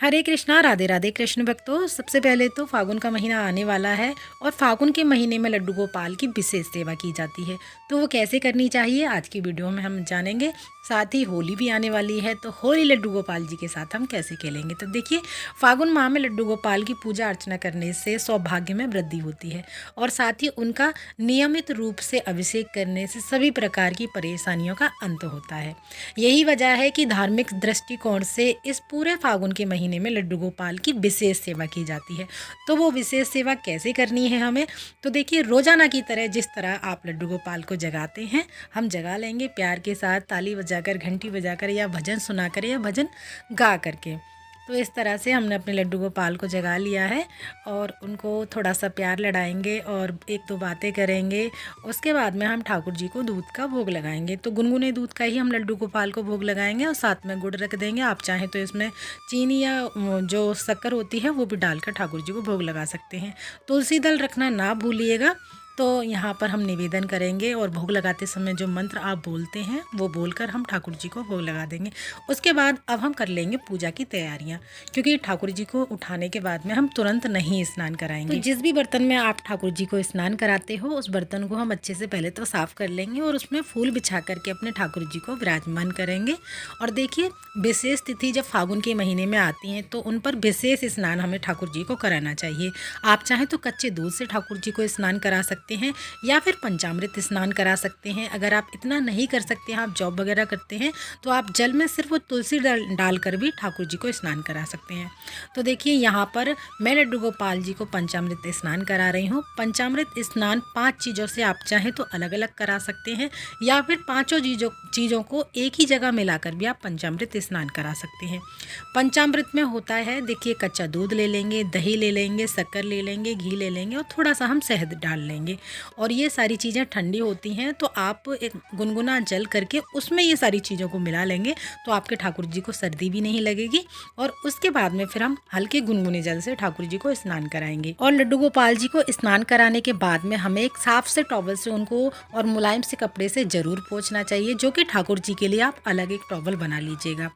हरे कृष्णा, राधे राधे कृष्ण भक्तों। सबसे पहले तो फागुन का महीना आने वाला है और फागुन के महीने में लड्डू गोपाल की विशेष सेवा की जाती है। तो वो कैसे करनी चाहिए आज की वीडियो में हम जानेंगे। साथ ही होली भी आने वाली है, तो होली लड्डू गोपाल जी के साथ हम कैसे खेलेंगे। तो देखिए, फागुन माह में लड्डू गोपाल की पूजा अर्चना करने से सौभाग्य में वृद्धि होती है और साथ ही उनका नियमित रूप से अभिषेक करने से सभी प्रकार की परेशानियों का अंत होता है। यही वजह है कि धार्मिक दृष्टिकोण से इस पूरे फागुन के महीने में लड्डू गोपाल की विशेष सेवा की जाती है। तो वो विशेष सेवा कैसे करनी है हमें, तो देखिए, रोजाना की तरह जिस तरह आप लड्डू गोपाल को जगाते हैं, हम जगा लेंगे प्यार के साथ, ताली बजाकर, घंटी बजाकर या भजन सुनाकर या भजन गा करके। तो इस तरह से हमने अपने लड्डू गोपाल को जगा लिया है और उनको थोड़ा सा प्यार लड़ाएंगे और एक दो बातें करेंगे। उसके बाद में हम ठाकुर जी को दूध का भोग लगाएंगे। तो गुनगुने दूध का ही हम लड्डू गोपाल को भोग लगाएंगे और साथ में गुड़ रख देंगे। आप चाहें तो इसमें चीनी या जो शक्कर होती है वो भी डालकर ठाकुर जी को भोग लगा सकते हैं। तुलसी दल रखना ना भूलिएगा। तो यहाँ पर हम निवेदन करेंगे और भोग लगाते समय जो मंत्र आप बोलते हैं वो बोलकर हम ठाकुर जी को भोग लगा देंगे। उसके बाद अब हम कर लेंगे पूजा की तैयारियाँ, क्योंकि ठाकुर जी को उठाने के बाद में हम तुरंत नहीं स्नान कराएंगे। तो जिस भी बर्तन में आप ठाकुर जी को स्नान कराते हो उस बर्तन को हम अच्छे से पहले तो साफ़ कर लेंगे और उसमें फूल बिछा करके अपने ठाकुर जी को विराजमान करेंगे। और देखिए, विशेष तिथि जब फागुन के महीने में आती हैं तो उन पर विशेष स्नान हमें ठाकुर जी को कराना चाहिए। आप चाहें तो कच्चे दूध से ठाकुर जी को स्नान करा सकते हैं या फिर पंचामृत स्नान करा सकते हैं। अगर आप इतना नहीं कर सकते हैं, आप जॉब वगैरह करते हैं, तो आप जल में सिर्फ वो तुलसी डालकर भी ठाकुर जी को स्नान करा सकते हैं। तो देखिए, यहाँ पर मैं लड्डू गोपाल जी को पंचामृत स्नान करा रही हूँ। पंचामृत स्नान 5 चीज़ों से आप चाहें तो अलग अलग करा सकते हैं या फिर पाँचों चीज़ों को एक ही जगह मिलाकर भी आप पंचामृत स्नान करा सकते हैं। पंचामृत में होता है, देखिए, कच्चा दूध ले लेंगे, दही ले लेंगे, शक्कर ले लेंगे, घी ले लेंगे और थोड़ा सा हम शहद डाल लेंगे। और ये सारी चीज़ें ठंडी होती हैं, तो आप एक गुनगुना जल करके उसमें ये सारी चीज़ों को मिला लेंगे, तो आपके ठाकुर जी को सर्दी भी नहीं लगेगी। और उसके बाद में फिर हम हल्के गुनगुने जल से ठाकुर जी को स्नान कराएंगे। और लड्डू गोपाल जी को स्नान कराने के बाद में हमें एक साफ से टॉवल से उनको और मुलायम से कपड़े से ज़रूर पोंछना चाहिए, जो कि ठाकुर जी के लिए आप अलग एक टॉवल बना लीजिएगा।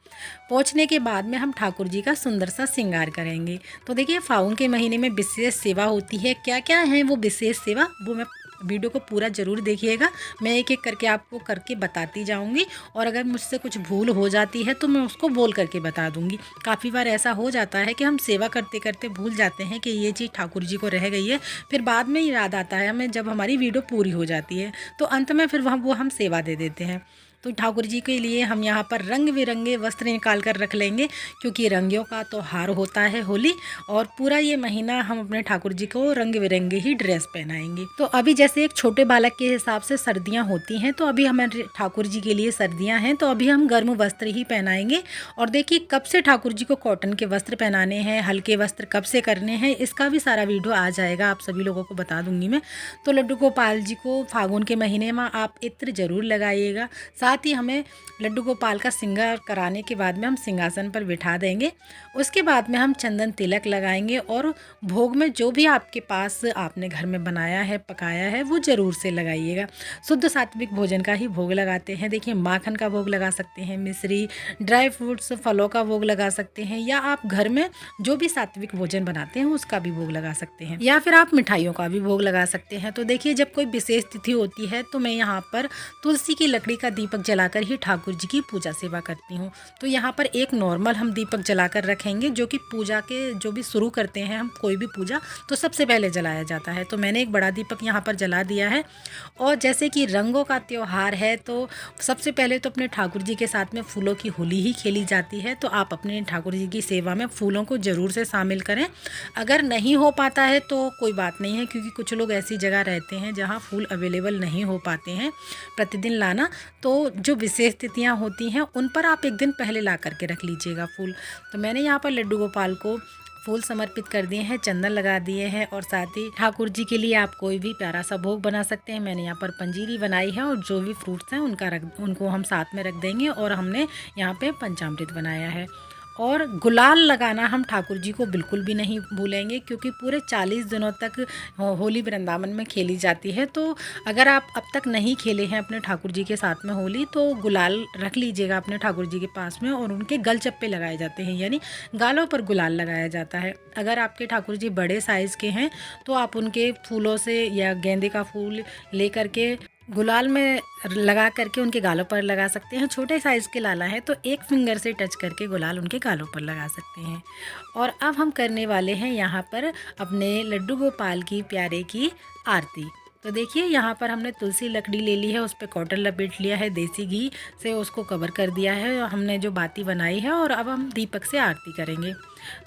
पोंछने के बाद में हम ठाकुर जी का सुंदर सा श्रृंगार करेंगे। तो देखिए, फागुन के महीने में विशेष सेवा होती है। क्या क्या है वो विशेष सेवा, वो मैं वीडियो को पूरा ज़रूर देखिएगा। मैं एक एक करके आपको करके बताती जाऊंगी और अगर मुझसे कुछ भूल हो जाती है तो मैं उसको बोल करके बता दूंगी। काफ़ी बार ऐसा हो जाता है कि हम सेवा करते करते भूल जाते हैं कि ये चीज़ ठाकुर जी को रह गई है, फिर बाद में याद आता है हमें जब हमारी वीडियो पूरी हो जाती है, तो अंत में फिर वो हम सेवा दे देते हैं। तो ठाकुर जी के लिए हम यहाँ पर रंग बिरंगे वस्त्र निकाल कर रख लेंगे, क्योंकि रंगियों का त्योहार होता है होली, और पूरा ये महीना हम अपने ठाकुर जी को रंग बिरंगे ही ड्रेस पहनाएंगे। तो अभी जैसे एक छोटे बालक के हिसाब से सर्दियाँ होती हैं, तो अभी हमारे ठाकुर जी के लिए सर्दियाँ हैं, तो अभी हम गर्म वस्त्र ही पहनाएंगे। और देखिए, कब से ठाकुर जी को कॉटन के वस्त्र पहनाने हैं, हल्के वस्त्र कब से करने हैं, इसका भी सारा वीडियो आ जाएगा, आप सभी लोगों को बता दूंगी मैं। तो लड्डू गोपाल जी को फागुन के महीने में आप इत्र जरूर लगाइएगा। साथ ही हमें लड्डू गोपाल का श्रृंगार कराने के बाद में हम सिंहासन पर बिठा देंगे। उसके बाद में हम चंदन तिलक लगाएंगे और भोग में जो भी आपके पास आपने घर में बनाया है, पकाया है, वो ज़रूर से लगाइएगा। शुद्ध सात्विक भोजन का ही भोग लगाते हैं। देखिए, माखन का भोग लगा सकते हैं, मिश्री, ड्राई फ्रूट्स, फलों का भोग लगा सकते हैं, या आप घर में जो भी सात्विक भोजन बनाते हैं उसका भी भोग लगा सकते हैं, या फिर आप मिठाइयों का भी भोग लगा सकते हैं। तो देखिए, जब कोई विशेष तिथि होती है तो मैं यहाँ पर तुलसी की लकड़ी का दीपक जलाकर ही ठाकुर जी की पूजा सेवा करती हूँ। तो यहाँ पर एक नॉर्मल हम दीपक जलाकर रखेंगे, जो कि पूजा के जो भी शुरू करते हैं हम कोई भी पूजा, तो सबसे पहले जलाया जाता है। तो मैंने एक बड़ा दीपक यहाँ पर जला दिया है। और जैसे कि रंगों का त्यौहार है, तो सबसे पहले तो अपने ठाकुर जी के साथ में फूलों की होली ही खेली जाती है। तो आप अपने ठाकुर जी की सेवा में फूलों को ज़रूर से शामिल करें। अगर नहीं हो पाता है तो कोई बात नहीं है, क्योंकि कुछ लोग ऐसी जगह रहते हैं जहाँ फूल अवेलेबल नहीं हो पाते हैं प्रतिदिन लाना। तो जो विशेष तिथियाँ होती हैं उन पर आप एक दिन पहले ला करके रख लीजिएगा फूल। तो मैंने यहाँ पर लड्डू गोपाल को फूल समर्पित कर दिए हैं, चंदन लगा दिए हैं, और साथ ही ठाकुर जी के लिए आप कोई भी प्यारा सा भोग बना सकते हैं। मैंने यहाँ पर पंजीरी बनाई है और जो भी फ्रूट्स हैं उनको हम साथ में रख देंगे। और हमने यहाँ पे पंचामृत बनाया है। और गुलाल लगाना हम ठाकुर जी को बिल्कुल भी नहीं भूलेंगे, क्योंकि पूरे 40 दिनों तक होली वृंदावन में खेली जाती है। तो अगर आप अब तक नहीं खेले हैं अपने ठाकुर जी के साथ में होली, तो गुलाल रख लीजिएगा अपने ठाकुर जी के पास में। और उनके गल चप्पे लगाए जाते हैं, यानी गालों पर गुलाल लगाया जाता है। अगर आपके ठाकुर जी बड़े साइज़ के हैं तो आप उनके फूलों से या गेंदे का फूल ले करके गुलाल में लगा करके उनके गालों पर लगा सकते हैं। छोटे साइज़ के लाला है तो एक फिंगर से टच करके गुलाल उनके गालों पर लगा सकते हैं। और अब हम करने वाले हैं यहाँ पर अपने लड्डू गोपाल की प्यारे की आरती। तो देखिए यहाँ पर हमने तुलसी लकड़ी ले ली है, उस पर कॉटन लपेट लिया है, देसी घी से उसको कवर कर दिया है, हमने जो बाती बनाई है। और अब हम दीपक से आरती करेंगे।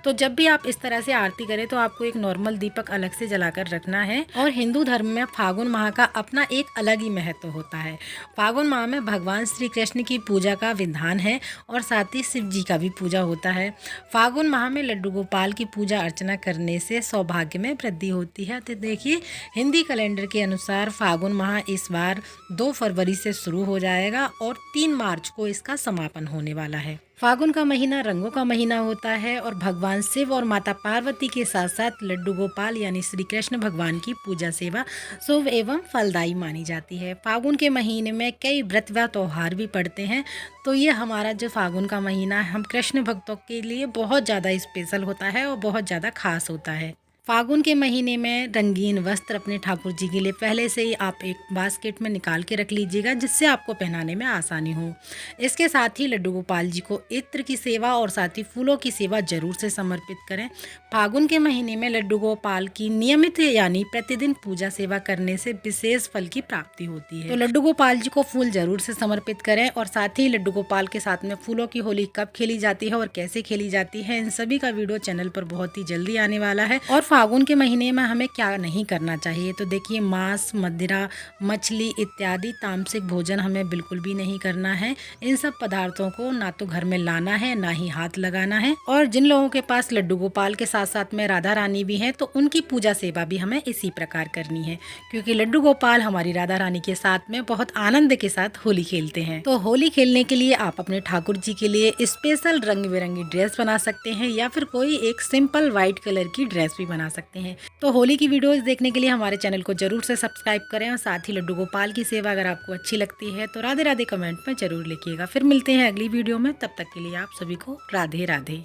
तो जब भी आप इस तरह से आरती करें तो आपको एक नॉर्मल दीपक अलग से जलाकर रखना है। और हिंदू धर्म में फागुन माह का अपना एक अलग ही महत्व होता है। फागुन माह में भगवान श्री कृष्ण की पूजा का विधान है और साथ ही शिव जी का भी पूजा होता है। फागुन माह में लड्डू गोपाल की पूजा अर्चना करने से सौभाग्य में वृद्धि होती है। तो देखिए हिंदी कैलेंडर के अनुसार फागुन माह इस बार 2 फरवरी से शुरू हो जाएगा और 3 मार्च को इसका समापन होने वाला है। फागुन का महीना रंगों का महीना होता है और भगवान शिव और माता पार्वती के साथ साथ लड्डू गोपाल यानी श्री कृष्ण भगवान की पूजा सेवा शुभ एवं फलदायी मानी जाती है। फागुन के महीने में कई व्रत व त्योहार भी पड़ते हैं। तो ये हमारा जो फागुन का महीना हम कृष्ण भक्तों के लिए बहुत ज़्यादा स्पेशल होता है और बहुत ज़्यादा खास होता है। फागुन के महीने में रंगीन वस्त्र अपने ठाकुर जी के लिए पहले से ही आप एक बास्केट में निकाल के रख लीजिएगा, जिससे आपको पहनाने में आसानी हो। इसके साथ ही लड्डू गोपाल जी को इत्र की सेवा और साथ ही फूलों की सेवा जरूर से समर्पित करें। फागुन के महीने में लड्डू गोपाल की नियमित यानी प्रतिदिन पूजा सेवा करने से विशेष फल की प्राप्ति होती है। तो लड्डू गोपाल जी को फूल जरूर से समर्पित करें। और साथ ही लड्डू गोपाल के साथ में फूलों की होली कब खेली जाती है और कैसे खेली जाती है, इन सभी का वीडियो चैनल पर बहुत ही जल्दी आने वाला है। और फागुन के महीने में हमें क्या नहीं करना चाहिए, तो देखिए मांस, मदिरा, मछली इत्यादि तामसिक भोजन हमें बिल्कुल भी नहीं करना है। इन सब पदार्थों को ना तो घर में लाना है ना ही हाथ लगाना है। और जिन लोगों के पास लड्डू गोपाल के साथ साथ में राधा रानी भी हैं तो उनकी पूजा सेवा भी हमें इसी प्रकार करनी है, क्योंकि लड्डू गोपाल हमारी राधा रानी के साथ में बहुत आनंद के साथ होली खेलते हैं। तो होली खेलने के लिए आप अपने ठाकुर जी के लिए स्पेशल रंग बिरंगी ड्रेस बना सकते हैं या फिर कोई एक सिंपल व्हाइट कलर की ड्रेस भी बना सकते हैं। तो होली की वीडियोस देखने के लिए हमारे चैनल को जरूर से सब्सक्राइब करें। और साथ ही लड्डू गोपाल की सेवा अगर आपको अच्छी लगती है तो राधे राधे कमेंट में जरूर लिखिएगा। फिर मिलते हैं अगली वीडियो में, तब तक के लिए आप सभी को राधे राधे।